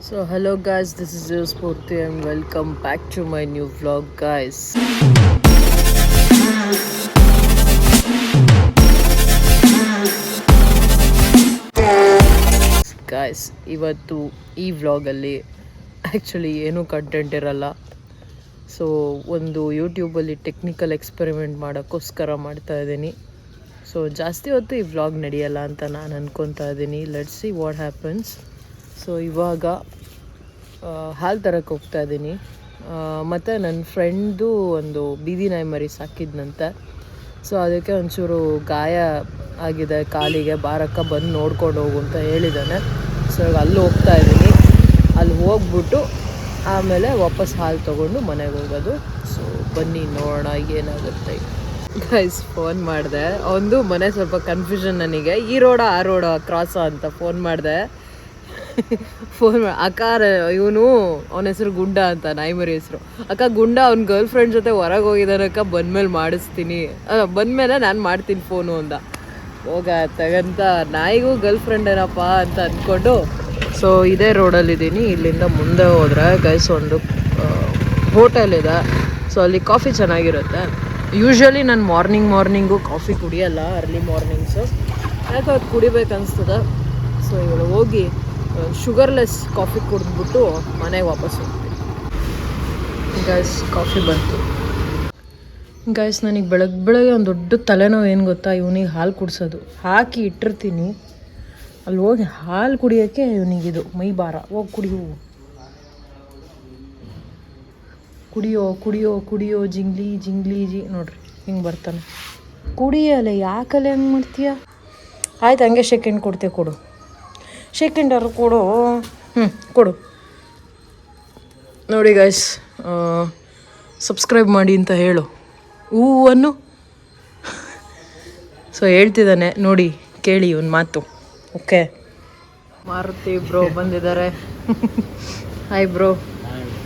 So hello guys, this is your Spurti and welcome back to my new vlog guys. Guys, ಇವತ್ತು ಈ ವ್ಲಾಗಲ್ಲಿ actually ಏನೂ content ಇರಲ್ಲ. So ಒಂದು ಯೂಟ್ಯೂಬಲ್ಲಿ ಟೆಕ್ನಿಕಲ್ ಎಕ್ಸ್ಪೆರಿಮೆಂಟ್ ಮಾಡೋಕ್ಕೋಸ್ಕರ ಮಾಡ್ತಾ ಇದ್ದೀನಿ. ಸೊ ಜಾಸ್ತಿ ಹೊತ್ತು ಈ ವ್ಲಾಗ್ ನಡೆಯಲ್ಲ ಅಂತ ನಾನು ಅನ್ಕೊತಾ ಇದ್ದೀನಿ. Let's see what happens. So ಇವಾಗ ಹಾಲು ತರಕ್ಕೆ ಹೋಗ್ತಾ ಇದ್ದೀನಿ. ಮತ್ತು ನನ್ನ ಫ್ರೆಂಡ್ದು ಒಂದು ಬೀದಿ ನಾಯಿ ಮರಿ ಸಾಕಿದ್ನಂತೆ. ಸೊ ಅದಕ್ಕೆ ಒಂಚೂರು ಗಾಯ ಆಗಿದೆ ಕಾಲಿಗೆ, ಬಾರಕ್ಕ ಬಂದು ನೋಡ್ಕೊಂಡು ಹೋಗು ಅಂತ ಹೇಳಿದ್ದಾನೆ. ಸೊ ಇವಾಗ ಅಲ್ಲಿ ಹೋಗ್ತಾ ಇದ್ದೀನಿ. ಅಲ್ಲಿ ಹೋಗ್ಬಿಟ್ಟು ಆಮೇಲೆ ವಾಪಸ್ ಹಾಲು ತೊಗೊಂಡು ಮನೆಗೆ ಹೋಗೋದು. ಸೊ ಬನ್ನಿ ನೋಡೋಣ ಏನಾಗುತ್ತೆ. ಗೈಸ್ ಫೋನ್ ಮಾಡಿದೆ, ಅವನದು ಮನೆ ಸ್ವಲ್ಪ ಕನ್ಫ್ಯೂಷನ್ ನನಗೆ, ಈ ರೋಡ ಆ ರೋಡ ಕ್ರಾಸ ಅಂತ ಫೋನ್ ಮಾಡಿದೆ. ಅಕ್ಕ ಇವನು ಅವನ ಹೆಸರು ಗುಂಡ ಅಂತ, ನಾಯಿ ಮರಿ ಹೆಸರು. ಅಕ್ಕ ಗುಂಡ ಅವ್ನ ಗರ್ಲ್ ಫ್ರೆಂಡ್ ಜೊತೆ ಹೊರಗೆ ಹೋಗಿದ್ದಾನಕ್ಕ, ಬಂದಮೇಲೆ ಮಾಡಿಸ್ತೀನಿ, ಬಂದಮೇಲೆ ನಾನು ಮಾಡ್ತೀನಿ ಫೋನು ಅಂದ. ಹೋಗ ತಗಂತ ನಾಯಿಗೂ ಗರ್ಲ್ ಫ್ರೆಂಡ್ ಏನಪ್ಪ ಅಂತ ಅಂದ್ಕೊಂಡು ಸೊ ಇದೇ ರೋಡಲ್ಲಿದ್ದೀನಿ. ಇಲ್ಲಿಂದ ಮುಂದೆ ಹೋದರೆ ಗೈಸ್ ಒಂದು ಹೋಟೆಲ್ ಇದೆ. ಸೊ ಅಲ್ಲಿ ಕಾಫಿ ಚೆನ್ನಾಗಿರುತ್ತೆ. ಯೂಶ್ವಲಿ ನಾನು ಮಾರ್ನಿಂಗು ಕಾಫಿ ಕುಡಿಯಲ್ಲ, ಅರ್ಲಿ ಮಾರ್ನಿಂಗ್ಸು. ಯಾಕೆ ಅದು ಕುಡಿಬೇಕನ್ಸ್ತದೆ. ಸೊ ಇವಾಗ ಹೋಗಿ ಶುಗರ್ಲೆಸ್ ಕಾಫಿ ಕುಡಿದ್ಬಿಟ್ಟು ಮನೆಗೆ ವಾಪಸ್ ಹೋಗ್ತೀನಿ. ಗೈಸ್ ಕಾಫಿ ಬಂತು. ಗೈಸ್ ನನಗೆ ಬೆಳಗ್ಗೆ ಒಂದು ದೊಡ್ಡ ತಲೆನೋವು ಏನು ಗೊತ್ತಾ, ಇವನಿಗೆ ಹಾಲು ಕುಡಿಸೋದು. ಹಾಕಿ ಇಟ್ಟಿರ್ತೀನಿ, ಅಲ್ಲಿ ಹೋಗಿ ಹಾಲು ಕುಡಿಯೋಕ್ಕೆ ಇವನಿಗಿದು ಮೈ ಭಾರ. ಹೋಗಿ ಕುಡಿಯೋ ಜಿಂಗ್ಲಿ ನೋಡ್ರಿ ಹಿಂಗೆ ಬರ್ತಾನೆ. ಕುಡಿಯಲ್ಲ, ಯಾಕಲ್ಲ ಹೆಂಗೆ ಮಾಡ್ತೀಯ? ಆಯ್ತು ಹಂಗೆ ಸೆಕೆಂಡ್ ಕೊಡ್ತೀಯ, ಕೊಡು ಸೆಕೆಂಡರು ಕೊಡು. ಕೊಡು. ನೋಡಿ ಗೈಸ್, ಸಬ್ಸ್ಕ್ರೈಬ್ ಮಾಡಿ ಅಂತ ಹೇಳು ಹೂವನ್ನು. ಸೊ ಹೇಳ್ತಿದ್ದಾನೆ ನೋಡಿ, ಕೇಳಿ ಇವನ್ ಮಾತು. ಓಕೆ, ಮಾರುತಿ ಬ್ರೋ ಬಂದಿದ್ದಾರೆ. Hi bro.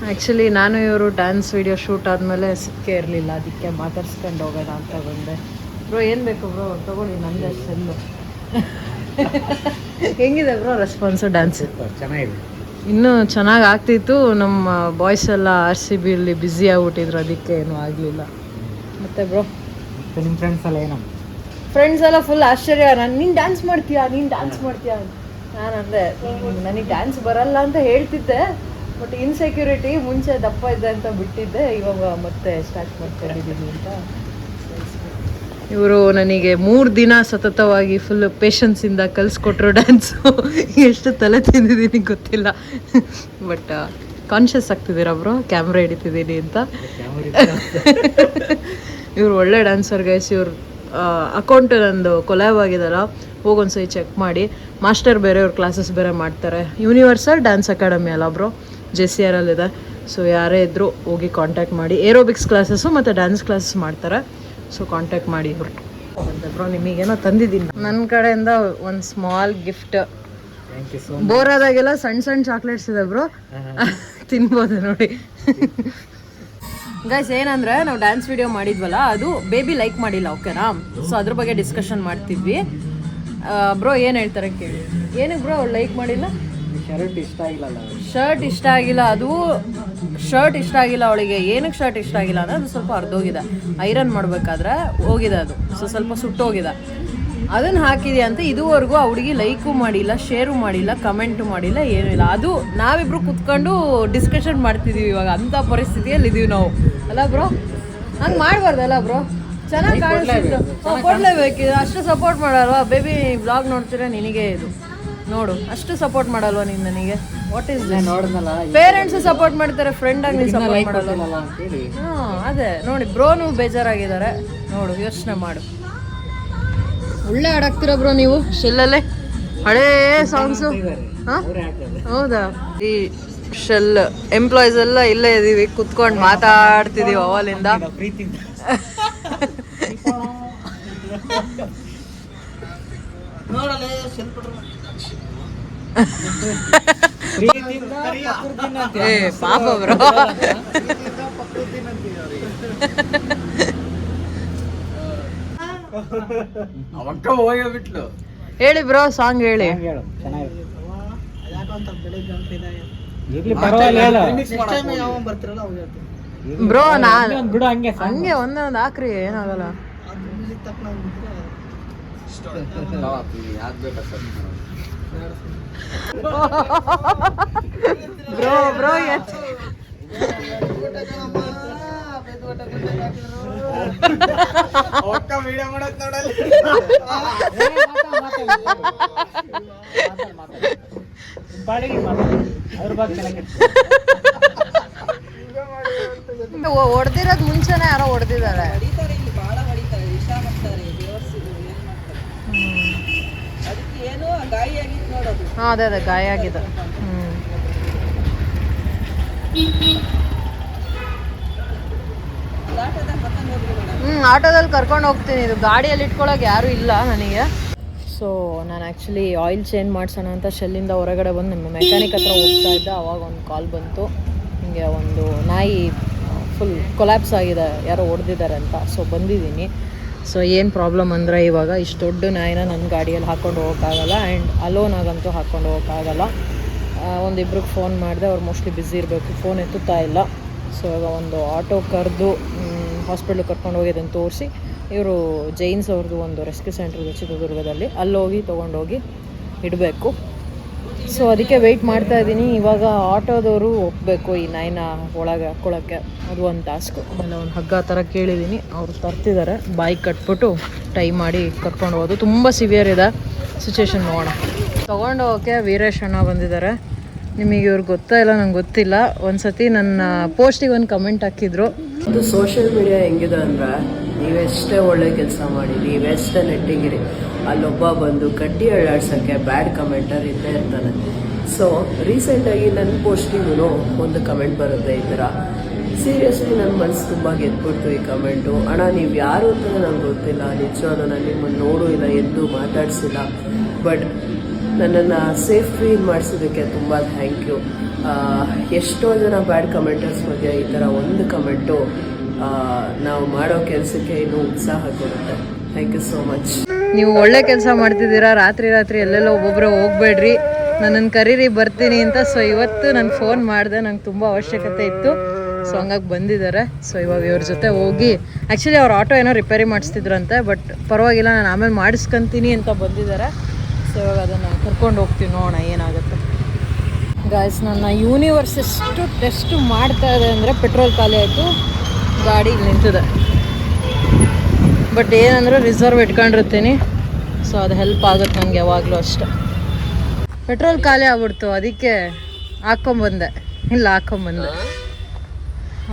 ಆ್ಯಕ್ಚುಲಿ ನಾನು ಇವರು ಡ್ಯಾನ್ಸ್ ವಿಡಿಯೋ ಶೂಟ್ ಆದಮೇಲೆ ಸಿಕ್ಕೇ ಇರಲಿಲ್ಲ, ಅದಕ್ಕೆ ಮಾತಾಡ್ಸ್ಕೊಂಡು ಹೋಗೋಣ ಅಂತ ಬಂದೆ. ಬ್ರೋ ಏನು ಬೇಕು ಬ್ರೋ? ತೊಗೊಳ್ಳಿ, ನಂದೇ ಸೆಲ್ಲು. ಹೆಂಗಿದೆ ಬ್ರೋ ರೆಸ್ಪಾನ್ಸು ಡ್ಯಾನ್ಸ್? ಚೆನ್ನಾಗಿದೆ, ಇನ್ನೂ ಚೆನ್ನಾಗಿ ಆಗ್ತಿತ್ತು. ನಮ್ಮ ಬಾಯ್ಸ್ ಎಲ್ಲ RCBಯಲ್ಲಿ ಬ್ಯುಸಿ ಆಗ್ಬಿಟ್ಟಿದ್ರು, ಅದಕ್ಕೆ ಏನೂ ಆಗಲಿಲ್ಲ. ಮತ್ತೆ ಬ್ರೋ ನಿಮ್ಮ ಫ್ರೆಂಡ್ಸ್ ಎಲ್ಲ ಏನಮ್ಮ? ಫ್ರೆಂಡ್ಸ್ ಎಲ್ಲ ಫುಲ್ ಆಶ್ಚರ್ಯ. ನೀನು ಡ್ಯಾನ್ಸ್ ಮಾಡ್ತೀಯಾ ನಾನು ಅಂದೆ ನನಗೆ ಡ್ಯಾನ್ಸ್ ಬರಲ್ಲ ಅಂತ ಹೇಳ್ತಿದ್ದೆ, ಬಟ್ ಇನ್ಸೆಕ್ಯೂರಿಟಿ, ಮುಂಚೆ ದಪ್ಪ ಇದ್ದೆ ಅಂತ ಬಿಟ್ಟಿದ್ದೆ, ಇವಾಗ ಮತ್ತೆ ಸ್ಟಾರ್ಟ್ ಮಾಡ್ಕೊಂಡಿದ್ದೀನಿ ಅಂತ. ಇವರು ನನಗೆ 3 ದಿನ ಸತತವಾಗಿ ಫುಲ್ ಪೇಷನ್ಸಿಂದ ಕಲಿಸ್ಕೊಟ್ರು ಡ್ಯಾನ್ಸು. ಎಷ್ಟು ತಲೆ ತಿಂದಿದ್ದೀನಿ ಗೊತ್ತಿಲ್ಲ, ಬಟ್ ಕಾನ್ಷಿಯಸ್ ಆಗ್ತಿದ್ದೀರಾ ಬ್ರೋ ಕ್ಯಾಮ್ರಾ ಹಿಡಿತಿದ್ದೀನಿ ಅಂತ. ಇವ್ರು ಒಳ್ಳೆ ಡ್ಯಾನ್ಸರ್ ಗೈಸ್. ಇವ್ರು ಅಕೌಂಟ್ ನಂದು ಕೊಲ್ಯಾಬ್ ಆಗಿದಲ್ಲ, ಹೋಗೊಂದ್ಸರಿ ಚೆಕ್ ಮಾಡಿ. ಮಾಸ್ಟರ್ ಬೇರೆ, ಇವ್ರ ಕ್ಲಾಸಸ್ ಬೇರೆ ಮಾಡ್ತಾರೆ. ಯೂನಿವರ್ಸಲ್ ಡ್ಯಾನ್ಸ್ ಅಕಾಡೆಮಿ ಅಲ್ಲ ಬ್ರೋ, JCR ಇದೆ. ಸೊ ಯಾರೇ ಇದ್ದರೂ ಹೋಗಿ ಕಾಂಟ್ಯಾಕ್ಟ್ ಮಾಡಿ. ಏರೋಬಿಕ್ಸ್ ಕ್ಲಾಸಸ್ಸು ಮತ್ತು ಡ್ಯಾನ್ಸ್ ಕ್ಲಾಸಸ್ ಮಾಡ್ತಾರೆ. ಸೊ ಕಾಂಟ್ಯಾಕ್ಟ್ ಮಾಡಿ ಇವರು. ಬ್ರೋ ನಿಮಗೇನೋ ತಂದಿದ್ದೀನಿ ನನ್ನ ಕಡೆಯಿಂದ, ಒಂದು ಸ್ಮಾಲ್ ಗಿಫ್ಟ್. ಬೋರ್ ಆದಾಗೆಲ್ಲ ಸಣ್ಣ ಚಾಕ್ಲೇಟ್ಸ್ ಇದೆ ಬ್ರೋ, ತಿನ್ಬೋದು ನೋಡಿ. ಗೈಸ್ ಏನಂದರೆ, ನಾವು ಡ್ಯಾನ್ಸ್ ವಿಡಿಯೋ ಮಾಡಿದ್ವಲ್ಲ, ಅದು ಬೇಬಿ ಲೈಕ್ ಮಾಡಿಲ್ಲ, ಓಕೆನಾ? ಸೊ ಅದ್ರ ಬಗ್ಗೆ ಡಿಸ್ಕಷನ್ ಮಾಡ್ತಿದ್ವಿ. ಬ್ರೋ ಏನು ಹೇಳ್ತಾರೆ ಕೇಳಿ. ಏನಕ್ಕೆ ಬ್ರೋ ಅವ್ಳು ಲೈಕ್ ಮಾಡಿಲ್ಲ? ಶರ್ಟ್ ಇಷ್ಟ ಆಗಿಲ್ಲ. ಅದು ಶರ್ಟ್ ಇಷ್ಟ ಆಗಿಲ್ಲ ಅವಳಿಗೆ. ಏನಕ್ಕೆ ಶರ್ಟ್ ಇಷ್ಟ ಆಗಿಲ್ಲ ಅಂದರೆ, ಅದು ಸ್ವಲ್ಪ ಅರ್ಧೋಗಿದೆ, ಐರನ್ ಮಾಡಬೇಕಾದ್ರೆ ಹೋಗಿದೆ ಅದು. ಸೊ ಸ್ವಲ್ಪ ಸುಟ್ಟೋಗಿದೆ, ಅದನ್ನು ಹಾಕಿದೆ ಅಂತ. ಇದುವರೆಗೂ ಆ ಹುಡುಗಿ ಲೈಕು ಮಾಡಿಲ್ಲ, ಶೇರು ಮಾಡಿಲ್ಲ, ಕಮೆಂಟು ಮಾಡಿಲ್ಲ, ಏನೂ ಇಲ್ಲ. ಅದು ನಾವಿಬ್ರು ಕುತ್ಕೊಂಡು ಡಿಸ್ಕಷನ್ ಮಾಡ್ತಿದ್ದೀವಿ ಇವಾಗ. ಅಂಥ ಪರಿಸ್ಥಿತಿಯಲ್ಲಿ ಇದ್ದೀವಿ ನಾವು, ಅಲ್ಲ ಬ್ರೋ? ಹಂಗೆ ಮಾಡಬಾರ್ದಲ್ಲ ಬ್ರೋ? ಚೆನ್ನಾಗಿ ಕಾಣಿಸ್ತಿತ್ತು, ಕೊಡಲೇಬೇಕಿದೆ. ಅಷ್ಟು ಸಪೋರ್ಟ್ ಮಾಡಲ್ವಾ ಬೇಬಿ? ಬ್ಲಾಗ್ ನೋಡ್ತೀರಾ, ನಿನಗೆ ಇದು ನೋಡು, ಅಷ್ಟು ಸಪೋರ್ಟ್ ಮಾಡಲ್ವಾ ನೀನು ನನಗೆ? ವಾಟ್ ಈಸ್ ನೋಡಿದ್ನಲ್ಲ, ಪೇರೆಂಟ್ಸು ಸಪೋರ್ಟ್ ಮಾಡ್ತಾರೆ, ಫ್ರೆಂಡಾಗಿ ನೀನು ಸಪೋರ್ಟ್ ಮಾಡಲ್ಲ. ಹಾಂ ಅದೇ ನೋಡಿ, ಬ್ರೋನು ಬೇಜಾರಾಗಿದ್ದಾರೆ ನೋಡು, ಯೋಚನೆ ಮಾಡು. ಒಳ್ಳೆ ಹಾಡಾಗ್ತೀರ ಬ್ರೋ ನೀವು ಶೆಲ್ಲಲ್ಲೇ, ಹಳೇ ಸಾಂಗ್ಸು. ಹಾಂ ಹೌದಾ? ಈ ಶೆಲ್ ಎಂಪ್ಲಾಯೀಸ್ ಎಲ್ಲ ಇಲ್ಲೇ ಇದ್ದೀವಿ, ಕುತ್ಕೊಂಡು ಮಾತಾಡ್ತಿದ್ದೀವಿ ಅವಲಿಂದ. ಪಾಪ ಬ್ರೋ. ಹೇಳಿ ಬ್ರೋ, ಸಾಂಗ್ ಹೇಳಿ. ಇರ್ಲಿ ಪರವಾಗಿಲ್ಲ ಹೇಳು. ನೆಕ್ಸ್ಟ್ ಟೈಮ್ ಯಾವ ಬರ್ತಿರಲ್ಲ ಅವಾಗ ಹೇಳ್ತೀನಿ. ಬ್ರೋ ನಾನು ಒಂದ್ ಬಿಡು ಹಂಗೆ ಸಾಕು. ಹಂಗೆ ಒಂದೊಂದು ಹಾಕ್ರಿ ಏನಾಗಲ್ಲ. ಅದು ಮ್ಯೂಸಿಕ್ ತಕ್ಕನಾಗ ಬ್ರೋ ಬ್ರೋ ಬಾಡಿಗೆ ಮಾತಾಡು. ಅದ್ರ ಬಗ್ಗೆ ಚೆನ್ನಾಗಿ ಹೊಡೆದಿರೋದು ಮುಂಚೆನೆ ಯಾರೋ ಹೊಡೆದಿದ್ದಾರೆ. ಹಾಂ ಅದೇ ಅದೇ ಗಾಯ ಆಗಿದೆ. ಆಟೋದಲ್ಲಿ ಕರ್ಕೊಂಡು ಹೋಗ್ತೀನಿ. ಇದು ಗಾಡಿಯಲ್ಲಿ ಇಟ್ಕೊಳಕ್ಕೆ ಯಾರೂ ಇಲ್ಲ ನನಗೆ. ಸೊ ನಾನು ಆ್ಯಕ್ಚುಲಿ ಆಯಿಲ್ ಚೇಂಜ್ ಮಾಡಿಸೋಣ ಅಂತ ಶೆಲ್ಲಿಂದ ಹೊರಗಡೆ ಬಂದು ನಿಮ್ಮ ಮೆಕ್ಯಾನಿಕ್ ಹತ್ರ ಹೋಗ್ತಾ ಇದ್ದೆ. ಆವಾಗ ಒಂದು ಕಾಲ್ ಬಂತು, ಹಿಂಗೆ ಒಂದು ನಾಯಿ ಫುಲ್ ಕೊಲ್ಯಾಪ್ಸ್ ಆಗಿದೆ, ಯಾರೋ ಹೊಡೆದಿದ್ದಾರೆ ಅಂತ. ಸೊ ಬಂದಿದ್ದೀನಿ. ಸೊ ಏನು ಪ್ರಾಬ್ಲಮ್ ಅಂದರೆ ಇವಾಗ ಇಷ್ಟು ದೊಡ್ಡ ನಾಯಿನ ನನ್ನ ಗಾಡಿಯಲ್ಲಿ ಹಾಕ್ಕೊಂಡು ಹೋಗೋಕ್ಕಾಗಲ್ಲ ಆ್ಯಂಡ್ ಅಲೋನ್ ಆಗಂತೂ ಹಾಕ್ಕೊಂಡು ಹೋಗೋಕ್ಕಾಗಲ್ಲ. ಒಂದಿಬ್ರಿಗೆ ಫೋನ್ ಮಾಡಿದೆ, ಅವ್ರು ಮೋಸ್ಟ್ಲಿ ಬ್ಯುಸಿ ಇರಬೇಕು, ಫೋನ್ ಎತ್ತುತ್ತಾ ಇಲ್ಲ. ಸೊ ಇವಾಗ ಒಂದು ಆಟೋ ಕರೆದು ಹಾಸ್ಪಿಟ್ಲಿಗೆ ಕರ್ಕೊಂಡು ಹೋಗಿ ಅದನ್ನು ತೋರಿಸಿ, ಇವರು ಜೈನ್ಸ್ ಅವ್ರದ್ದು ಒಂದು ರೆಸ್ಕ್ಯೂ ಸೆಂಟರ್ ಇದೆ ಚಿತ್ರದುರ್ಗದಲ್ಲಿ, ಅಲ್ಲೋಗಿ ತೊಗೊಂಡೋಗಿ ಇಡಬೇಕು. ಸೊ ಅದಕ್ಕೆ ವೆಯ್ಟ್ ಮಾಡ್ತಾ ಇದ್ದೀನಿ. ಇವಾಗ ಆಟೋದವರು ಹೋಗ್ಬೇಕು ಈ ನಾಯಿನ ಒಳಗೆ ಹಾಕ್ಕೊಳ್ಳೋಕ್ಕೆ, ಅದು ಒಂದು ಟಾಸ್ಕು. ಆಮೇಲೆ ಒಂದು ಹಗ್ಗ ಥರ ಕೇಳಿದ್ದೀನಿ, ಅವರು ತರ್ತಿದ್ದಾರೆ. ಬಾಯಿಗೆ ಕಟ್ಬಿಟ್ಟು ಟೈ ಮಾಡಿ ಕರ್ಕೊಂಡು ಹೋಗೋದು. ತುಂಬ ಸಿವಿಯರ್ ಇದೆ ಸಿಚುವೇಶನ್. ನೋಡೋಣ. ತೊಗೊಂಡು ಹೋಗೋಕ್ಕೆ ವೀರೇಶ್ ಅಣ್ಣ ಬಂದಿದ್ದಾರೆ. ನಿಮಗೆ ಇವ್ರು ಗೊತ್ತಾ ಇಲ್ಲ ನಂಗೆ ಗೊತ್ತಿಲ್ಲ. ಒಂದು ಸತಿ ನನ್ನ ಪೋಸ್ಟಿಗೆ ಒಂದು ಕಮೆಂಟ್ ಹಾಕಿದ್ರು, ಇದು ಸೋಷಿಯಲ್ ಮೀಡಿಯಾ ಹೆಂಗಿದೆ ಅಂದರೆ, ನೀವೆಷ್ಟೇ ಒಳ್ಳೆ ಕೆಲಸ ಮಾಡಿ, ನೀವೆಷ್ಟೇ ನೆಟ್ಟಿಗಿರಿ, ಅಲ್ಲೊಬ್ಬ ಬಂದು ಕಟ್ಟಿ ಅಳ್ಳಾಡ್ಸೋಕ್ಕೆ ಬ್ಯಾಡ್ ಕಮೆಂಟರ್ ಇದ್ದೇ ಇರ್ತಾನೆ. ಸೊ ರೀಸೆಂಟಾಗಿ ನನ್ನ ಪೋಸ್ಟಿಗೂ ಒಂದು ಕಮೆಂಟ್ ಬರುತ್ತೆ ಈ ಥರ. ಸೀರಿಯಸ್ಲಿ ನನ್ನ ಮನಸ್ಸು ತುಂಬ ಗೆದ್ಬಿಡ್ತು ಈ ಕಮೆಂಟು. ಅಣ್ಣ ನೀವು ಯಾರು ಅಂತಲೇ ನಂಗೆ ಗೊತ್ತಿಲ್ಲ, ನಿಜವಾದ ನಾನು ನಿಮ್ಮನ್ನು ನೋಡೂ ಇಲ್ಲ, ಎದ್ದು ಮಾತಾಡಿಸಿಲ್ಲ, ಬಟ್ ನನ್ನನ್ನು ಸೇಫ್ ಫೀಲ್ ಮಾಡಿಸೋದಕ್ಕೆ ತುಂಬ ಥ್ಯಾಂಕ್ ಯು. ಎಷ್ಟೋ ಜನ ಬ್ಯಾಡ್ ಕಮೆಂಟರ್ಸ್ ಮಧ್ಯೆ ಈ ಥರ ಒಂದು ಕಮೆಂಟು ನಾವು ಮಾಡೋ ಕೆಲಸಕ್ಕೆ ಇನ್ನೂ ಉತ್ಸಾಹ ಕೊಡುತ್ತೆ. Thank you so much. ನೀವು ಒಳ್ಳೆ ಕೆಲಸ ಮಾಡ್ತಿದ್ದೀರಾ. ರಾತ್ರಿ ರಾತ್ರಿ ಎಲ್ಲೆಲ್ಲೋ ಒಬ್ಬೊಬ್ಬರು ಹೋಗಬೇಡ್ರಿ, ನನ್ನನ್ನು ಕರೀರಿ ಬರ್ತೀನಿ ಅಂತ. ಸೊ ಇವತ್ತು ನಾನು ಫೋನ್ ಮಾಡಿದೆ, ನಂಗೆ ತುಂಬ ಅವಶ್ಯಕತೆ ಇತ್ತು. ಸೊ ಹಂಗಾಗಿ ಬಂದಿದ್ದಾರೆ. ಸೊ ಇವಾಗ ಇವ್ರ ಜೊತೆ ಹೋಗಿ, ಆ್ಯಕ್ಚುಲಿ ಅವ್ರ ಆಟೋ ಏನೋ ರಿಪೇರಿ ಮಾಡಿಸ್ತಿದ್ರಂತೆ, ಬಟ್ ಪರವಾಗಿಲ್ಲ ನಾನು ಆಮೇಲೆ ಮಾಡಿಸ್ಕೊಂತೀನಿ ಅಂತ ಬಂದಿದ್ದಾರೆ. ಸೊ ಇವಾಗ ಅದನ್ನು ಕರ್ಕೊಂಡು ಹೋಗ್ತೀವಿ, ನೋಡೋಣ ಏನಾಗುತ್ತೆ. ಗಾಯ್ಸ್, ನನ್ನ ಯೂನಿವರ್ಸ್ ಎಷ್ಟು ಟೆಸ್ಟ್ ಮಾಡ್ತಾ ಇದೆ ಅಂದರೆ, ಪೆಟ್ರೋಲ್ ಖಾಲಿ ಆಯಿತು, ಗಾಡಿ ನಿಂತಿದೆ. ಬಟ್ ಏನಂದರೆ ರಿಸರ್ವ್ ಇಟ್ಕೊಂಡಿರ್ತೀನಿ, ಸೊ ಅದು ಹೆಲ್ಪ್ ಆಗುತ್ತೆ ನನಗೆ ಯಾವಾಗಲೂ ಅಷ್ಟೆ. ಪೆಟ್ರೋಲ್ ಖಾಲಿ ಆಗ್ಬಿಡ್ತು, ಅದಕ್ಕೆ ಹಾಕ್ಕೊಂಬಂದೆ. ಇಲ್ಲ ಹಾಕ್ಕೊಂಬಂದೆ.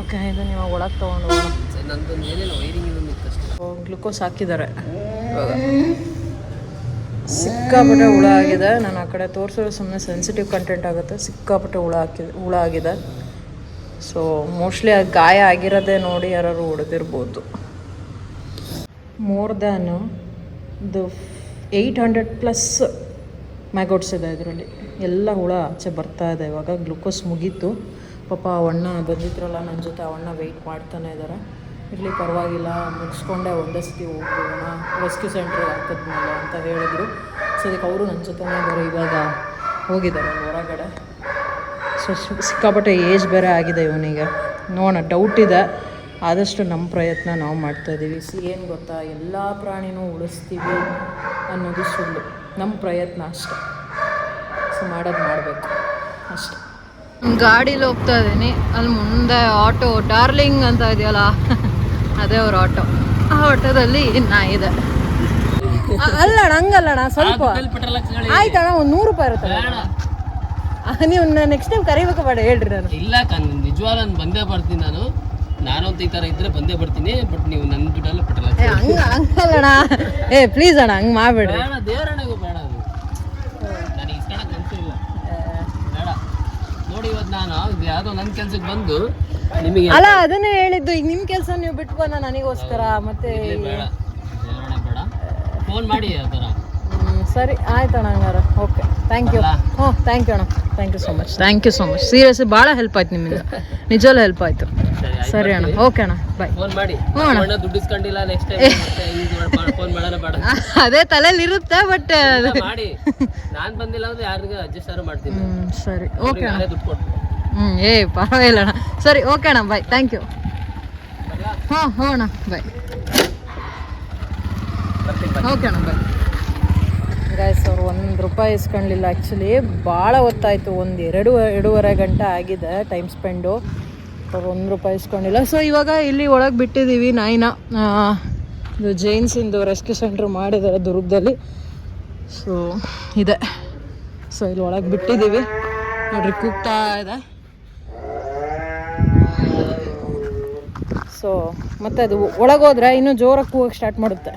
ಓಕೆ, ಇದು ನೀವು ಒಳಗೆ ತೊಗೊಂಡು ಗ್ಲುಕೋಸ್ ಹಾಕಿದ್ದಾರೆ. ಇವಾಗ ಸಿಕ್ಕಾಪಟ್ಟೆ ಹುಳ ಆಗಿದೆ. ನಾನು ಆ ಕಡೆ ತೋರಿಸೋದು ಸುಮ್ಮನೆ ಸೆನ್ಸಿಟಿವ್ ಕಂಟೆಂಟ್ ಆಗುತ್ತೆ. ಸಿಕ್ಕಾಪಟ್ಟೆ ಹುಳ ಆಗಿದೆ. ಸೊ ಮೋಸ್ಟ್ಲಿ ಅದು ಗಾಯ ಆಗಿರೋದೇ ನೋಡಿ ಯಾರು ಹೊಡೆದಿರ್ಬೋದು. ಮೋರ್ ದ್ಯಾನ್ ಇದು 800+ ಮ್ಯಾಗೋಟ್ಸ್ ಇದೆ ಇದರಲ್ಲಿ. ಎಲ್ಲ ಹುಳ ಆಚೆ ಬರ್ತಾ ಇದೆ. ಇವಾಗ ಗ್ಲುಕೋಸ್ ಮುಗೀತು. ಪಾಪ ಅವಣ್ಣ ಬಂದಿದ್ರಲ್ಲ ನನ್ನ ಜೊತೆ, ಅವಣ್ಣ ವೆಯ್ಟ್ ಮಾಡ್ತಾನೆ ಇದ್ದಾರೆ. ಇರಲಿ ಪರವಾಗಿಲ್ಲ, ಮುಗಿಸ್ಕೊಂಡೆ ಒಂದೇ ಸತಿ ಹೋಗ್ಬೋಣ ರೆಸ್ಕ್ಯೂ ಸೆಂಟ್ರಿಗೆ ಹಾಕಿದ್ಮೇಲೆ ಅಂತ ಹೇಳಿದ್ರು. ಸೊ ಅದಕ್ಕೆ ಅವರು ನನ್ನ ಜೊತೆನೇ ಇದ್ದಾರೆ. ಇವಾಗ ಹೋಗಿದ್ದಾರೆ ಹೊರಗಡೆ. ಸೊ ಸಿಕ್ಕಾಪಟ್ಟೆ ಏಜ್ ಬೇರೆ ಆಗಿದೆ ಇವನಿಗೆ. ನೋಡೋಣ, ಡೌಟ್ ಇದೆ. ಆದಷ್ಟು ನಮ್ಮ ಪ್ರಯತ್ನ ನಾವು ಮಾಡ್ತಾಯಿದ್ದೀವಿ. ಏನು ಗೊತ್ತಾ, ಎಲ್ಲ ಪ್ರಾಣಿನೂ ಉಳಿಸ್ತೀವಿ ಅನ್ನೋದು ಸುಳ್ಳು. ನಮ್ಮ ಪ್ರಯತ್ನ ಅಷ್ಟೆ. ಸೊ ಮಾಡೋದು ಮಾಡಬೇಕು ಅಷ್ಟೆ. ಗಾಡೀಲಿ ಹೋಗ್ತಾ ಇದ್ದೀನಿ. ಅಲ್ಲಿ ಮುಂದೆ ಆಟೋ ಡಾರ್ಲಿಂಗ್ ಅಂತ ಇದೆಯಲ್ಲ, ಅದೇ ಅವ್ರ ಆಟೋ. ಆ ಆಟೋದಲ್ಲಿ ನಾಯಿದೆ. ಅಲ್ಲಣ್ಣ, ಹಂಗಲ್ಲಣ್ಣ, ಸ್ವಲ್ಪ ಆಯ್ತಣ್ಣ, ಒಂದು 100 ರೂಪಾಯಿ ಇರುತ್ತಲ್ಲ. ನೀವು ನೆಕ್ಸ್ಟ್ ಟೈಮ್ ಕರಿಬೇಕು ಬೇಡ ಹೇಳ್ರಿ. ನಾನು ಇಲ್ಲ ನಿಜವಾಗ್ಲೂ ನಾನು ಬಂದೇ ಬರ್ತೀನಿ. ನಾನಂತ ಈ ಥರ ಇದ್ರೆ ಬಂದೇ ಬರ್ತೀನಿ. ಬಟ್ ನೀವು ನನ್ನ ದುಡ್ಡಲ್ಲಿ ಪೆಟ್ರೋಲ್ ಹಂಗಲ್ಲಣ್ಣ. ಪ್ಲೀಸ್ ಅಣ್ಣ, ಹಂಗೆ ಮಾಡಬೇಡ್ರಿ. ಬೇಡ, ದೇವರಣ್ಣಗೂ ಬೇಡ. ಅದು ನನಗೆ ಇಸ್ಕೊಳಕ್ಕೆ ಅನ್ಸಿಲ್ಲ. ಬೇಡ ನೋಡಿ, ಇವತ್ತು ನಾನು ಯಾವುದೋ ನನ್ನ ಕೆಲ್ಸಕ್ಕೆ ಬಂದು ನಿಮಗೆ ಅಲ್ಲ ಅದನ್ನೇ ಹೇಳಿದ್ದು. ಈಗ ನಿಮ್ಮ ಕೆಲಸ ನೀವು ಬಿಟ್ಟು ಬಂದ ನನಗೋಸ್ಕರ ಮತ್ತೆ ಬೇಡ, ದೇವರಣ್ಣ ಬೇಡ. ಫೋನ್ ಮಾಡಿ ಆ ಥರ. ಸರಿ ಆಯ್ತಣ್ಣ, ಹಂಗಾರ ಓಕೆ. Thank you. ಹ್ಞೂ ಥ್ಯಾಂಕ್ ಯು ಅಣ್ಣ. Thank you so much. Thank you so much. Seriously ಭಾಳ ಹೆಲ್ಪ್ ಆಯ್ತು ನಿಮ್ಮಿಂದ, ನಿಜವಲ್ಲೂ ಹೆಲ್ಪ್ ಆಯಿತು. ಸರಿ ಅಣ್ಣ, ಓಕೆ ಅಣ್ಣ, ಬಾಯ್. ಫೋನ್ ಮಾಡಿ. ದುಡ್ಡು ಇಸ್ಕೊಂಡಿಲ್ಲ, ನೆಕ್ಸ್ಟ್ ಟೈಮ್ ಫೋನ್ ಮಾಡೋಣ ಬೇಡ. ಅದೇ ತಲೆಯಲ್ಲಿ ಇರುತ್ತೆ, ಬಟ್ ಮಾಡಿ. ನಾನು ಬಂದಿಲ್ಲ ಅಂದ್ರೆ ಯಾರಿಗೂ ಅಡ್ಜಸ್ಟ್ ಮಾಡ್ತೀನಿ. ಸರಿ ಓಕೆ ಅಣ್ಣ. ದುಡ್ಡು ಕೊಟ್ಟು ಪರವಾಗಿಲ್ಲ ಅಣ್ಣ. ಸರಿ ಓಕೆ ಅಣ್ಣ, ಬಾಯ್, ಥ್ಯಾಂಕ್ ಯು. ಹಾಂ ಹೋಗೋಣ, ಬಾಯ್. ಓಕೆ ಅಣ್ಣ, ಬಾಯ್. ಗಾಯ್ಸ್, ಅವ್ರು ₹1 ಇಸ್ಕೊಳ್ಳಿಲ್ಲ. ಆ್ಯಕ್ಚುಲಿ ಭಾಳ ಹೊತ್ತಾಯಿತು, ಎರಡೂವರೆ ಗಂಟೆ ಆಗಿದೆ ಟೈಮ್ ಸ್ಪೆಂಡು. ಅವ್ರು ₹1 ಇಸ್ಕೊಂಡಿಲ್ಲ. ಸೊ ಇವಾಗ ಇಲ್ಲಿ ಒಳಗೆ ಬಿಟ್ಟಿದ್ದೀವಿ ನಾಯಿನ. ಇದು ಜೈನ್ಸಿಂದು ರೆಸ್ಕ್ಯೂ ಸೆಂಟ್ರ್ ಮಾಡಿದ್ದಾರೆ ದುರ್ಗದಲ್ಲಿ. ಸೊ ಇದೆ. ಸೊ ಇಲ್ಲಿ ಒಳಗೆ ಬಿಟ್ಟಿದ್ದೀವಿ ನೋಡ್ರಿ, ಕೂಗ್ತಾ ಇದೆ. ಸೊ ಮತ್ತೆ ಅದು ಒಳಗೋದ್ರೆ ಇನ್ನೂ ಜೋರಾಗಿ ಕೂಗಕ್ಕೆ ಸ್ಟಾರ್ಟ್ ಮಾಡುತ್ತೆ.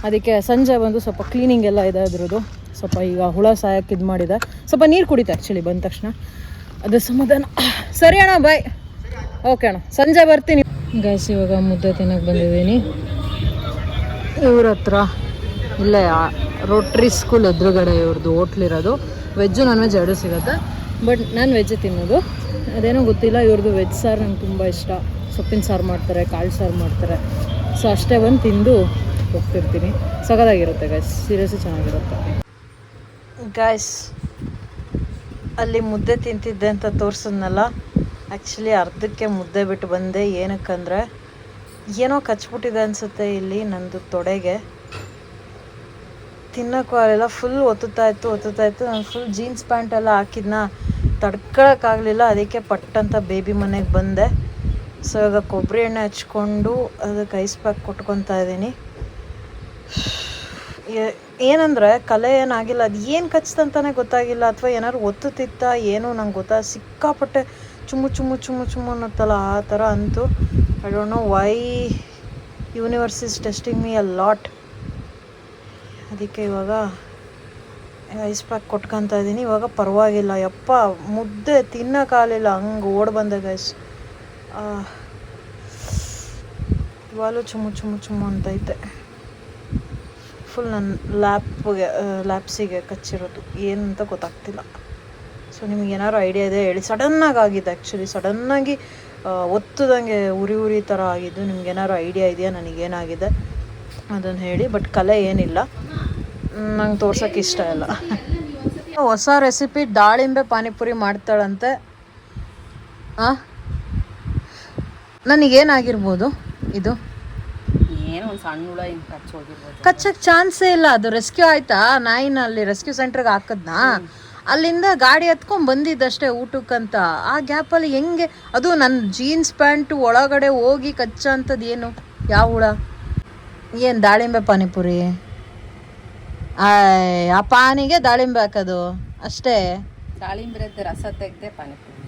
ಅದಕ್ಕೆ ಸಂಜೆ ಬಂದು ಸ್ವಲ್ಪ ಕ್ಲೀನಿಂಗ್ ಎಲ್ಲ ಇದೆ ಅದ್ರದ್ದು. ಸ್ವಲ್ಪ ಈಗ ಹುಳ ಸಾಯಕ್ಕೆ ಇದು ಮಾಡಿದೆ. ಸ್ವಲ್ಪ ನೀರು ಕುಡಿತೆ ಆ್ಯಕ್ಚುಲಿ ಬಂದ ತಕ್ಷಣ, ಅದು ಸಮಾಧಾನ. ಸರಿ ಅಣ್ಣ, ಬಾಯ್. ಓಕೆ ಅಣ್ಣ, ಸಂಜೆ ಬರ್ತೀನಿ. ಗೈಸ್, ಇವಾಗ ಮುದ್ದೆ ತಿನ್ನಕ್ಕೆ ಬಂದಿದ್ದೀನಿ ಇವ್ರ ಹತ್ರ. ಇಲ್ಲೇ ರೋಟ್ರಿ ಸ್ಕೂಲ್ ಎದುರುಗಡೆ ಇವ್ರದ್ದು ಹೋಟ್ಲಿರೋದು. ವೆಜ್ಜು ನಾನ್ ವೆಜ್ ಎರಡೂ ಸಿಗುತ್ತೆ, ಬಟ್ ನಾನು ವೆಜ್ಜೇ ತಿನ್ನೋದು. ಅದೇನೋ ಗೊತ್ತಿಲ್ಲ, ಇವ್ರದ್ದು ವೆಜ್ ಸಾರು ನಂಗೆ ತುಂಬ ಇಷ್ಟ. ಸೊಪ್ಪಿನ ಸಾರು ಮಾಡ್ತಾರೆ, ಕಾಳು ಸಾರು ಮಾಡ್ತಾರೆ. ಸೊ ಅಷ್ಟೇ ಬಂದು ತಿಂದು ಹೋಗ್ತಿರ್ತೀನಿ. ಸಖತ್ತಾಗಿರುತ್ತೆ ಗೈಸ್, ಸೀರಿಯಸ್ಲಿ ಚೆನ್ನಾಗಿರುತ್ತೆ. ಗಾಯ್ಸ್, ಅಲ್ಲಿ ಮುದ್ದೆ ತಿಂತಿದ್ದೆ ಅಂತ ತೋರಿಸಿದ್ನಲ್ಲ, ಆ್ಯಕ್ಚುಲಿ ಅರ್ಧಕ್ಕೆ ಮುದ್ದೆ ಬಿಟ್ಟು ಬಂದೆ. ಏನಕ್ಕಂದರೆ ಏನೋ ಕಚ್ಬಿಟ್ಟಿದೆ ಅನಿಸುತ್ತೆ ಇಲ್ಲಿ ನಂದು ತೊಡೆಗೆ. ತಿನ್ನೋಕ್ಕೂ ಆಗಲಿಲ್ಲ, ಫುಲ್ ಒತ್ತುತ್ತಾಯಿತ್ತು. ನಾನು ಫುಲ್ ಜೀನ್ಸ್ ಪ್ಯಾಂಟ್ ಎಲ್ಲ ಹಾಕಿದ್ನ, ತಡ್ಕೊಳಕ್ಕಾಗಲಿಲ್ಲ. ಅದಕ್ಕೆ ಪಟ್ಟಂತ ಬೇಬಿ ಮನೆಗೆ ಬಂದೆ. ಸೊ ಇವಾಗ ಕೊಬ್ಬರಿ ಎಣ್ಣೆ ಹಚ್ಕೊಂಡು ಅದಕ್ಕೆ ಐಸ್ ಪ್ಯಾಕ್ ಕೊಟ್ಕೊತಾ ಇದ್ದೀನಿ. ಏನಂದರೆ ಕಲೆ ಏನಾಗಿಲ್ಲ, ಅದು ಏನು ಕಚ್ತಂತಾನೆ ಗೊತ್ತಾಗಿಲ್ಲ, ಅಥವಾ ಏನಾದ್ರು ಒತ್ತುತ್ತಿತ್ತ ಏನೋ ನಂಗೆ ಸಿಕ್ಕಾಪಟ್ಟೆ ಚುಮ್ಮು ಅನ್ನತ್ತಲ್ಲ, ಆ ಥರ ಅಂತು. I don't know why universe is testing me a lot. ಅದಕ್ಕೆ ಇವಾಗ ಐಸ್ ಪ್ಯಾಕ್ ಕೊಟ್ಕೊತಾ ಇದ್ದೀನಿ. ಇವಾಗ ಪರವಾಗಿಲ್ಲ. ಯಪ್ಪ, ಮುದ್ದೆ ತಿನ್ನೋಕ್ಕಾಗಲಿಲ್ಲ, ಹಂಗೆ ಓಡಿ ಬಂದೆ ಗೈಸ್. ಇವಾಗಲೂ ಚುಮ್ಮು ಅಂತೈತೆ. ಫುಲ್ ನನ್ನ ಲ್ಯಾಪ್ಸಿಗೆ ಕಚ್ಚಿರೋದು, ಏನಂತ ಗೊತ್ತಾಗ್ತಿಲ್ಲ. ಸೊ ನಿಮ್ಗೆ ಏನಾದ್ರು ಐಡಿಯಾ ಇದೆ ಹೇಳಿ. ಸಡನ್ನಾಗಿ ಆಗಿದೆ ಆ್ಯಕ್ಚುಲಿ, ಸಡನ್ನಾಗಿ ಒತ್ತದಂಗೆ ಉರಿ ಥರ ಆಗಿದ್ದು. ನಿಮ್ಗೆ ಏನಾದ್ರು ಐಡಿಯಾ ಇದೆಯಾ ನನಗೇನಾಗಿದೆ ಅದನ್ನು ಹೇಳಿ. ಬಟ್ ಕಲೆ ಏನಿಲ್ಲ, ನಂಗೆ ತೋರ್ಸೋಕ್ಕೆ ಇಷ್ಟ ಇಲ್ಲ. ಹೊಸ ರೆಸಿಪಿ ದಾಳಿಂಬೆ ಪಾನಿಪುರಿ ಮಾಡ್ತಾಳಂತೆ. ನನಗೇನಾಗಿರ್ಬೋದು ಇದು? ಏನೋ ಒಂದು ಸಣ್ಣ ಹುಳ ಹಿಂಗೆ ಕಚ್ಚೋಗಿರ್ಬೋದು. ಕಚ್ಚಕ್ಕೆ ಚಾನ್ಸೇ ಇಲ್ಲ. ಅದು ರೆಸ್ಕ್ಯೂ ಆಯ್ತಾ, ನಾಯಿನ ಅಲ್ಲಿ ರೆಸ್ಕ್ಯೂ ಸೆಂಟ್ರಿಗೆ ಹಾಕದ್ನಾ, ಅಲ್ಲಿಂದ ಗಾಡಿ ಹತ್ಕೊಂಡು ಬಂದಿದ್ದಷ್ಟೇ ಊಟಕ್ಕಂತ. ಆ ಗ್ಯಾಪಲ್ಲಿ ಹೆಂಗೆ ಅದು ನನ್ನ ಜೀನ್ಸ್ ಪ್ಯಾಂಟು ಒಳಗಡೆ ಹೋಗಿ ಕಚ್ಚ ಅಂಥದ್ದು ಏನು? ಯಾವ ಹುಳ? ಏನು ದಾಳಿಂಬೆ ಪಾನಿಪುರಿ? ಆ ಪಾನಿಗೆ ದಾಳಿಂಬೆ ಹಾಕೋದು ಅಷ್ಟೇ. ದಾಳಿಂಬೆ ರಸ ತೆಗ್ದೆ ಪಾನಿಪುರಿ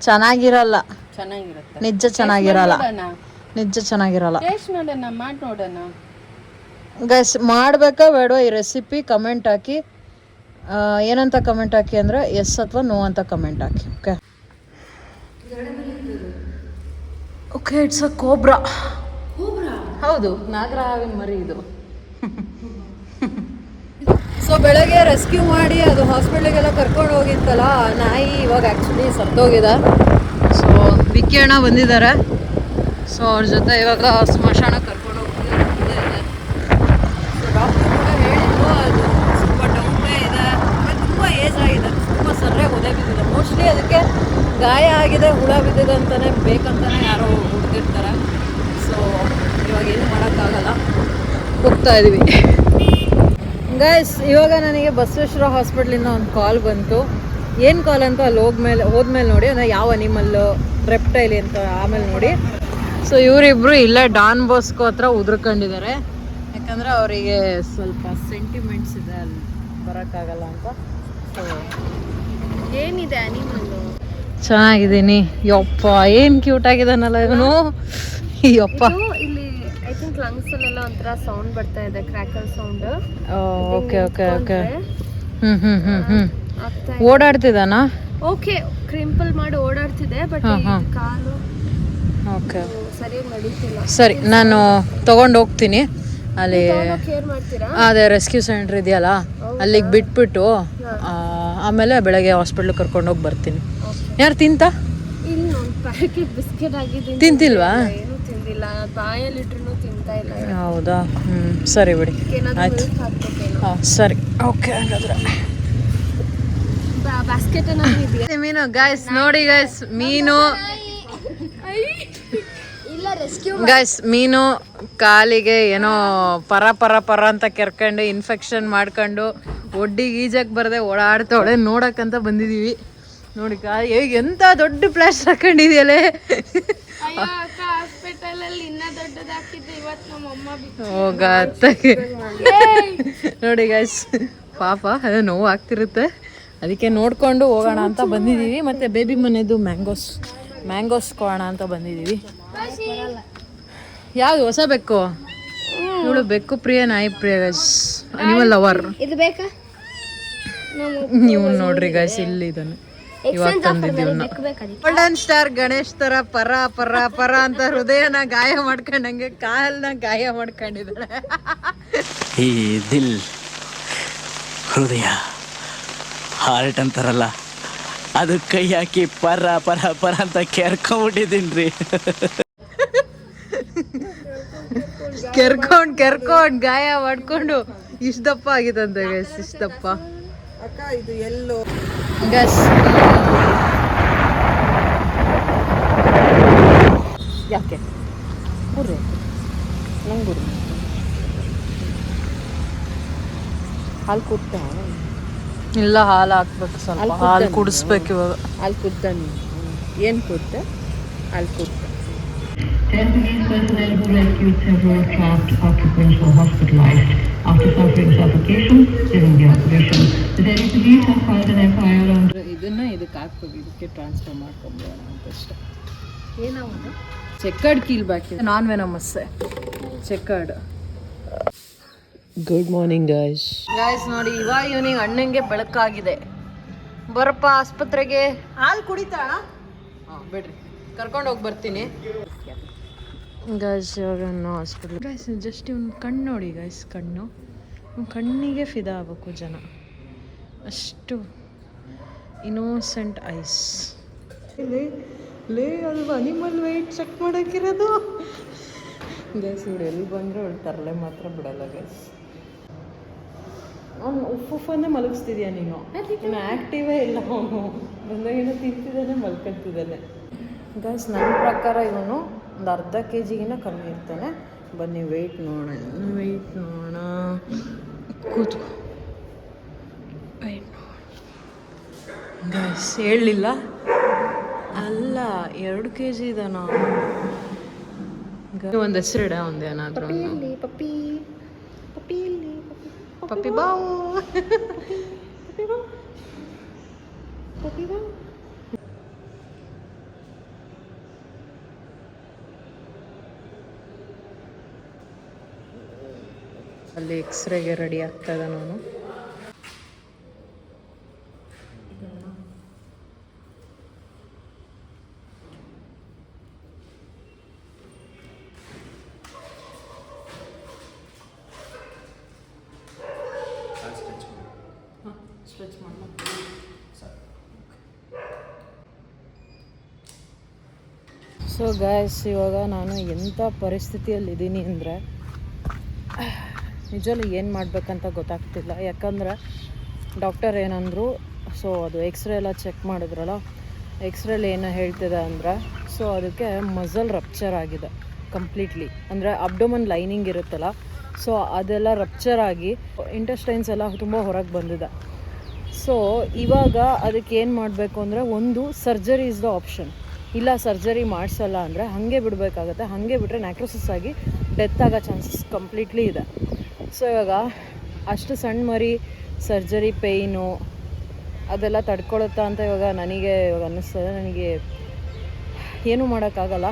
ಚೆನ್ನಾಗಿರಲ್ಲ. ಚೆನ್ನಾಗಿರುತ್ತೆ, ನಿಜ ಚೆನ್ನಾಗಿರಲ್ಲ, ನಿಜ ಚೆನ್ನಾಗಿರಲ್ಲ. ಟೇಸ್ಟ್ ನೋಡೋಣ, ಮಾಡಿ ನೋಡೋಣ ಗೈಸ್. ಮಾಡಬೇಕಾ ಬೇಡ ಈ ರೆಸಿಪಿ? ಕಮೆಂಟ್ ಹಾಕಿ. ಏನಂತ ಕಮೆಂಟ್ ಹಾಕಿ ಅಂದರೆ ಎಸ್ ಅಥವಾ ನೋ ಅಂತ comment hockey. Okay it's a cobra. ಹೌದು, ನಾಗರಹಾವಿನ ಮರಿ ಇದು. ಸೊ ಬೆಳಗ್ಗೆ ರೆಸ್ಕ್ಯೂ ಮಾಡಿ ಅದು ಹಾಸ್ಪಿಟ್ಲಿಗೆಲ್ಲ ಕರ್ಕೊಂಡು ಹೋಗಿತ್ತಲ್ಲ ನಾಯಿ, ಇವಾಗ ಆ್ಯಕ್ಚುಲಿ ಸತ್ತೋಗಿದೆ. ಸೊ ವಿಕ್ಕಿ ಅಣ್ಣ ಬಂದಿದ್ದಾರೆ. ಸೊ ಅವ್ರ ಜೊತೆ ಇವಾಗ ಸ್ಮಶಾನ ಕರ್ಕೊಂಡು ಹೋಗ್ತಿದೆ. ಸೊ ಡಾಕ್ಟರ್ ಕೂಡ ಹೇಳಿದ್ರು ಅದು ತುಂಬ ಡೌಟೇ ಇದೆ, ಆಮೇಲೆ ತುಂಬ ಏಜ್ ಆಗಿದೆ, ತುಂಬ ಸರಿಯಾಗಿ ಒದೆ ಬಿದ್ದಿದೆ. ಮೋಸ್ಟ್ಲಿ ಅದಕ್ಕೆ ಗಾಯ ಆಗಿದೆ, ಹುಳ ಬಿದ್ದಿದೆ ಅಂತಲೇ ಬೇಕಂತಲೇ ಯಾರೋ ಹುಡ್ದಿರ್ತಾರೆ. ಸೊ ಇವಾಗ ಏನು ಮಾಡೋಕ್ಕಾಗಲ್ಲ, ಹೋಗ್ತಾ ಇದ್ದೀವಿ ಗೈಸ್. ಇವಾಗ ನನಗೆ ಬಸವೇಶ್ವರ ಹಾಸ್ಪಿಟ್ಲಿಂದ ಒಂದು ಕಾಲ್ ಬಂತು. ಏನು ಕಾಲ್ ಅಂತ ಅಲ್ಲಿ ಹೋದ್ಮೇಲೆ ನೋಡಿ, ಅಂದರೆ ಯಾವ ಅನಿಮಲ್ಲು, ರೆಪ್ಟೈಲ್ ಅಂತ ಆಮೇಲೆ ನೋಡಿ. ಸೊ ಇವರಿಬ್ಬರು ಇಲ್ಲೇ ಡಾನ್ ಬಾಸ್ಕೋ ಹತ್ರ ಉದ್ರಕೊಂಡಿದ್ದಾರೆ. ಯಾಕಂದರೆ ಅವರಿಗೆ ಸ್ವಲ್ಪ ಸೆಂಟಿಮೆಂಟ್ಸ್ ಇದೆ, ಅಲ್ಲಿ ಬರೋಕ್ಕಾಗಲ್ಲ ಅಂತ. ಸೊ ಏನಿದೆ ಅನಿಮಲ್ಲು? ಚೆನ್ನಾಗಿದ್ದೀನಿ. ಯಪ್ಪ ಏನು ಕ್ಯೂಟ್ ಆಗಿದ್ದಾನಲ್ಲ ಇವನು. ಯಪ್ಪ, ಇಲ್ಲಿ ಐ ಥಿಂಕ್ ಲಂಗ್ಸ್ ಅಲ್ಲೆಲ್ಲ ಒಂಥರ ಸೌಂಡ್ ಬರ್ತಾ ಇದೆ, cracker sound. Okay okay okay. ಓಡಾಡ್ತಿದ್ದಾನಾ? ಓಕೆ, ಕ್ರಿಂಪಲ್ ಮಾಡಿ ಓಡಾಡ್ತಿದೆ, ಬಟ್ ಕಾಲು ಓಕೆ ಸರಿಯಾಗಿ ನಡೀತಿಲ್ಲ. ಸರಿ, ನಾನು ತಗೊಂಡು ಹೋಗ್ತೀನಿ ಅಲ್ಲಿ. ಕೇರ್ ಮಾಡ್ತೀರಾ? ಅದೇ ರೆಸ್ಕ್ಯೂ ಸೆಂಟರ್ ಇದೆಯಲ್ಲ, ಅಲ್ಲಿಗೆ ಬಿಟ್ಬಿಟ್ಟು ಆಮೇಲೆ ಬೆಳಗ್ಗೆ ಹಾಸ್ಪಿಟ್ಲಿಗೆ ಕರ್ಕೊಂಡೋಗಿ ಬರ್ತೀನಿ. ಯಾರು ತಿಂತ? ಇಲ್ಲಿ ಒಂದು ಪ್ಯಾಕೆಟ್ ಬಿಸ್ಕೆಟ್ ಆಗಿದ್ದೀನಿ. ತಿಂತಿಲ್ವಾ? ಏನು ತಿಂದಿಲ್ಲ, ಬಾಯಲ್ಲಿಟ್ರು ತಿಂತಾ ಇಲ್ಲ. ಹೌದಾ? ಸರಿ ಬಿಡಿ, ಆಯ್ತು. ಹಾಂ ಸರಿ, ಓಕೆ. ಹಾಗಾದ್ರೆ ಬಾಸ್ಕೆಟ್ ಅನ್ನೋದು ಇದೆಯಾ ಮೀನು ಗಾಯ್ಸ್ ನೋಡಿ ಗಾಯ್ಸ್ ಮೀನು ಇಲ್ಲ ರೆಸ್ಕ್ಯೂ ಗಾಯ್ಸ್ ಮೀನು ಕಾಲಿಗೆ ಏನೋ ಪರ ಪರ ಪರ ಅಂತ ಕೆರ್ಕೊಂಡು ಇನ್ಫೆಕ್ಷನ್ ಮಾಡ್ಕೊಂಡು ಒಡ್ಡಿಗೆ ಈಜಕ್ಕೆ ಬರದೆ ಓಡಾಡ್ತಾವಳೆ ನೋಡಕ್ಕಂತ ಬಂದಿದೀವಿ ನೋಡಿ ಎಂತ ದೊಡ್ಡ ಪ್ಲಾಸ್ಟರ್ ಹಾಕೊಂಡಿದ್ಯಲ್ಲೇ ಹಾಸ್ಪಿಟಲ್ ಅಲ್ಲಿ ಇನ್ನ ದೊಡ್ಡದಾಕಿದ್ದು ಇವತ್ತು ನಮ್ಮ ಅಮ್ಮ ಹೋಗ ನೋಡಿ ಗಾಯ್ಸ್ ಪಾಪ ಅದು ನೋವು ಆಗ್ತಿರುತ್ತೆ ಅದಕ್ಕೆ ನೋಡ್ಕೊಂಡು ಹೋಗೋಣ ಅಂತ ಬಂದಿದ್ದೀವಿ ಮತ್ತೆ ಬೇಬಿ ಮನೆದು ಮ್ಯಾಂಗೋಸ್ ಕೊಡೋಣ ಅಂತ ಬಂದಿದ್ದೀವಿ ಯಾವ್ದು ಹೊಸ ಬೆಕ್ಕು ಇವಳು ಬೆಕ್ಕು ಪ್ರಿಯ ನಾಯಿ ಪ್ರಿಯ ಗೈಸ್ ಅನಿಮಲ್ ಲವರ್ ಇದು ಬೇಕಾ ನೀವು ನೋಡ್ರಿ ಗೈಸ್ ಇಲ್ಲಿ ಇದನ್ನು ಇವಾಗ ತಂದಿದ್ದೀವಿ ಗೋಲ್ಡನ್ ಸ್ಟಾರ್ ಗಣೇಶ್ ತರ ಪರ ಪರ ಪರ ಅಂತ ಹೃದಯನ ಗಾಯ ಮಾಡ್ಕೊಂಡಂಗೆ ಕಾಲ್ನ ಗಾಯ ಮಾಡ್ಕೊಂಡಿದ್ದಾಳೆ ಈ ದಿಲ್ ಹೃದಯ ಹಾರ್ಟ್ ಅಂತಾರಲ್ಲ ಅದು ಕೈ ಹಾಕಿ ಪರ ಪರ ಪರ ಅಂತ ಕೆರ್ಕೊಂಡ್ಬಿಟ್ಟಿದ್ದೀನಿ ಕೆರ್ಕೊಂಡ್ ಗಾಯ ಮಾಡ್ಕೊಂಡು ಇಷ್ಟಪ್ಪ ಆಗಿದಂತೆ ಗೈಸ್ ಇಷ್ಟಪ್ಪ ಅಕ್ಕ ಇದು ಎಲ್ಲೋ ಗಸ್ ಯಾಕೆ ಗುರ್ರೆ ನಂಗೆ ಗುರು ಹಾಲು ಕುಡ್ತ ಇಲ್ಲ ಹಾಲು ಹಾಕ್ಬೇಕು ಸ್ವಲ್ಪ ಹಾಲು ಕುಡಿಸ್ಬೇಕು ಇವಾಗ ಹಾಲು ಕುಡ್ತ ನೀನು ಏನು ಕುಡ್ತೆ ಹಾಲು ಕುಡ್ತ Tenpines personnel who rescued several trapped occupants were hospitalized after suffering suffocation during the operation. The Delhi police have filed an FIR on ಇದನ್ನ ಇದಕ್ಕೆ ಹಾಕ್ಬೇಕು ಇದಕ್ಕೆ ಟ್ರಾನ್ಸ್ಫರ್ ಮಾಡ್ಕೊಂಬೋಣ ಅಂತ ಅಷ್ಟೇ ಏನಾವುದು ಚೆಕ್ಕರ್ಡ್ ಕೀಲ್ ಬಾಕಿ ನಾನ್ ವೆನಮಸ್ಸೆ ಚೆಕ್ಕರ್ಡ್ ಗುಡ್ ಮಾರ್ನಿಂಗ್ ಗಾಯ್ಸ್ ನೋಡಿ ಇವಾಗ ಇವನಿಗೆ ಅಣ್ಣಂಗೆ ಬೆಳಕಾಗಿದೆ ಬರಪ್ಪ ಆಸ್ಪತ್ರೆಗೆ ಹಾಲು ಕುಡಿತಾಳ ಬಿಡ್ರಿ ಕರ್ಕೊಂಡು ಹೋಗಿ ಬರ್ತೀನಿ ಗಾಯ್ಸ್ ಇವಾಗ ನಾವು ಹಾಸ್ಪಿಟ್ಲ್ ಗಾಯ್ಸ್ ಜಸ್ಟ್ ಇವ್ನ ಕಣ್ಣು ನೋಡಿ ಗಾಯ್ಸ್ ಕಣ್ಣಿಗೆ ಫಿದಾ ಆಗಬೇಕು ಜನ ಅಷ್ಟು ಇನ್ನೋಸೆಂಟ್ ಐಸ್ ಲೇ ಅದು ಅನಿಮಲ್ ವೆಯ್ಟ್ ಚೆಕ್ ಮಾಡೋಕ್ಕಿರೋದು ಗೈಸ್ ಇವ್ರು ಎಲ್ಲಿ ಬಂದರೆ ಅವಳು ತರಲೆ ಮಾತ್ರ ಬಿಡಲ್ಲ ಗೈಸ್ ಅವ್ನು ಉಪ್ಪನ್ನೇ ಮಲಗಿಸ್ತಿದ್ಯಾ ನೀನು ಇನ್ನು ಆ್ಯಕ್ಟಿವೇ ಇಲ್ಲ ಅವನು ಬಂದಾಗೇನೋ ತಿಂತಿದ್ದಾನೆ ಮಲ್ಕೊತಿದ್ದಾನೆ ಗೈಸ್ ನನ್ನ ಪ್ರಕಾರ ಇವನು ಒಂದು ಅರ್ಧ ಕೆ ಜಿಗಿನ ಕಮ್ಮಿ ಇರ್ತಾನೆ ಬನ್ನಿ ವೆಯ್ಟ್ ನೋಡೋಣ ಕೂತ್ಕೋ ವೆಯ್ಟ್ ಗೈಸ್ ಹೇಳಲಿಲ್ಲ ಅಲ್ಲ 2 kg ಇದಾನ ಒಂದು ಹೆಸರಿಡ ಒಂದು ಏನಾದರೂ ಪಪ್ಪಿ ಬಾವು ಅಲ್ಲಿ ಎಕ್ಸ್ರೇಗೆ ರೆಡಿ ಆಗ್ತಾ ಇದ್ದಾನೆ ಅವನು ಸ್ಟ್ರೆಚ್ ಮಾಡಿ ಸೊ ಗಾಯ್ಸ್ ಇವಾಗ ನಾನು ಎಂಥ ಪರಿಸ್ಥಿತಿಯಲ್ಲಿದ್ದೀನಿ ಅಂದರೆ ನಿಜವೂ ಏನು ಮಾಡಬೇಕಂತ ಗೊತ್ತಾಗ್ತಿಲ್ಲ ಯಾಕಂದರೆ ಡಾಕ್ಟರ್ ಏನಂದರು ಸೊ ಅದು ಎಕ್ಸ್ರೇ ಎಲ್ಲ ಚೆಕ್ ಮಾಡಿದ್ರಲ್ಲ ಎಕ್ಸ್ರೇಲಿ ಏನು ಹೇಳ್ತಿದೆ ಅಂದರೆ ಸೊ ಅದಕ್ಕೆ ಮಸಲ್ ರಪ್ಚರ್ ಆಗಿದೆ ಕಂಪ್ಲೀಟ್ಲಿ ಅಂದರೆ ಅಬ್ಡೋಮನ್ ಲೈನಿಂಗ್ ಇರುತ್ತಲ್ಲ ಸೊ ಅದೆಲ್ಲ ರಪ್ಚರ್ ಆಗಿ ಇಂಟೆಸ್ಟೈನ್ಸ್ ಎಲ್ಲ ತುಂಬ ಹೊರಗೆ ಬಂದಿದೆ ಸೊ ಇವಾಗ ಅದಕ್ಕೆ ಏನು ಮಾಡಬೇಕು ಅಂದರೆ ಒಂದು ಸರ್ಜರಿ ಇಸ್ ದ ಆಪ್ಷನ್ ಇಲ್ಲ ಸರ್ಜರಿ ಮಾಡಿಸಲ್ಲ ಅಂದರೆ ಹಾಗೆ ಬಿಡಬೇಕಾಗತ್ತೆ ಹಾಗೆ ಬಿಟ್ಟರೆ ನ್ಯಾಕ್ರೋಸಿಸ್ ಆಗಿ ಡೆತ್ ಆಗೋ ಚಾನ್ಸಸ್ ಕಂಪ್ಲೀಟ್ಲಿ ಇದೆ ಸೊ ಇವಾಗ ಅಷ್ಟು ಸಣ್ಣ ಮರಿ ಸರ್ಜರಿ ಪೇಯ್ನು ಅದೆಲ್ಲ ತಡ್ಕೊಳುತ್ತಾ ಅಂತ ಇವಾಗ ಅನ್ನಿಸ್ತದೆ ನನಗೆ ಏನೂ ಮಾಡೋಕ್ಕಾಗಲ್ಲ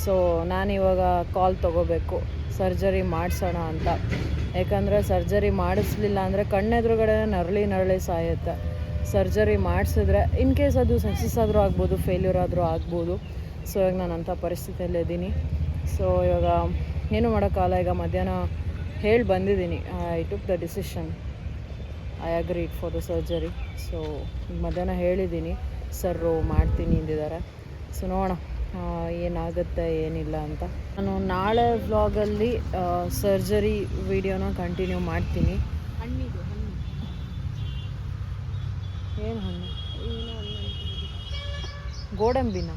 ಸೊ ನಾನಿವಾಗ ಕಾಲ್ ತೊಗೋಬೇಕು ಸರ್ಜರಿ ಮಾಡಿಸೋಣ ಅಂತ ಯಾಕಂದರೆ ಸರ್ಜರಿ ಮಾಡಿಸ್ಲಿಲ್ಲ ಅಂದರೆ ಕಣ್ಣೆದುರುಗಡೆ ನರಳಿ ಸಾಯುತ್ತೆ ಸರ್ಜರಿ ಮಾಡಿಸಿದ್ರೆ ಇನ್ ಕೇಸ್ ಅದು ಸಕ್ಸಸ್ ಆದರೂ ಆಗ್ಬೋದು ಫೇಲ್ಯೂರ್ ಆದರೂ ಆಗ್ಬೋದು ಸೊ ಇವಾಗ ನಾನು ಅಂಥ ಪರಿಸ್ಥಿತಿಯಲ್ಲಿದ್ದೀನಿ ಸೊ ಇವಾಗ ಏನು ಮಾಡೋಕ್ಕಾಗಲ್ಲ ಈಗ ಮಧ್ಯಾಹ್ನ ಹೇಳಿ ಬಂದಿದ್ದೀನಿ I took the decision I agreed for the surgery so ಮಧ್ಯಾಹ್ನ ಹೇಳಿದ್ದೀನಿ ಸರ್ರು ಮಾಡ್ತೀನಿ ಅಂದಿದ್ದಾರೆ ಸೊ ನೋಡೋಣ ಏನಾಗುತ್ತೆ ಏನಿಲ್ಲ ಅಂತ ನಾನು ನಾಳೆ ವ್ಲಾಗಲ್ಲಿ ಸರ್ಜರಿ ವಿಡಿಯೋನ ಕಂಟಿನ್ಯೂ ಮಾಡ್ತೀನಿ ಏನು ಹಣ್ಣು? ಗೋಡಂಬಿನ.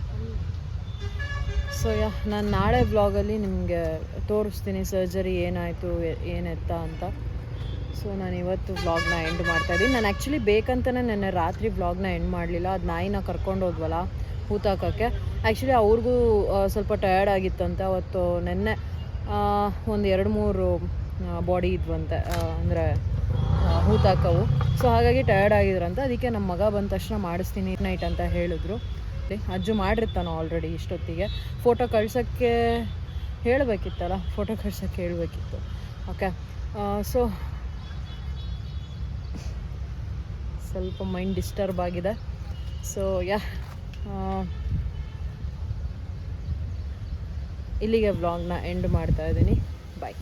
ಸೊ ನಾನು ನಾಳೆ ವ್ಲಾಗಲ್ಲಿ ನಿಮಗೆ ತೋರಿಸ್ತೀನಿ ಸರ್ಜರಿ ಏನಾಯಿತು ಏನೆತ್ತ ಅಂತ. ಸೊ ನಾನು ಇವತ್ತು ವ್ಲಾಗ್ನ ಎಂಡ್ ಮಾಡ್ತಾಯಿದ್ದೀನಿ. ನಾನು ಆ್ಯಕ್ಚುಲಿ ಬೇಕಂತಲೇ ನೆನ್ನೆ ರಾತ್ರಿ ವ್ಲಾಗ್ನ ಎಂಡ್ ಮಾಡಲಿಲ್ಲ. ಅದು ನಾಯಿನ ಕರ್ಕೊಂಡು ಹೋದ್ವಲ್ಲ ಹೂತಾಕೋಕ್ಕೆ. ಆ್ಯಕ್ಚುಲಿ ಅವ್ರಿಗೂ ಸ್ವಲ್ಪ ಟಯರ್ಡ್ ಆಗಿತ್ತಂತೆ ಅವತ್ತು. ನೆನ್ನೆ ಒಂದು 2-3 ಬಾಡಿ ಇದ್ವಂತೆ, ಅಂದರೆ ಹೂತಾಕವು. ಸೊ ಹಾಗಾಗಿ ಟಯರ್ಡ್ ಆಗಿದ್ರಂತೆ. ಅದಕ್ಕೆ ನಮ್ಮ ಮಗ ಬಂದ ತಕ್ಷಣ ಮಾಡಿಸ್ತೀನಿ ನೈಟ್ ಅಂತ ಹೇಳಿದ್ರು. ಅಜ್ಜು ಮಾಡಿರ್ತಾನೆ ಆಲ್ರೆಡಿ ಇಷ್ಟೊತ್ತಿಗೆ. ಫೋಟೋ ಕಳ್ಸೋಕ್ಕೆ ಹೇಳಬೇಕಿತ್ತಲ್ಲ, ಫೋಟೋ ಕಳ್ಸೋಕ್ಕೆ ಹೇಳಬೇಕಿತ್ತು. ಓಕೆ, ಸೊ ಸ್ವಲ್ಪ ಮೈಂಡ್ ಡಿಸ್ಟರ್ಬ್ ಆಗಿದೆ. ಸೊ ಇಲ್ಲಿಗೆ ವ್ಲಾಗ್ನ ಎಂಡ್ ಮಾಡ್ತಾ ಇದ್ದೀನಿ. ಬಾಯ್.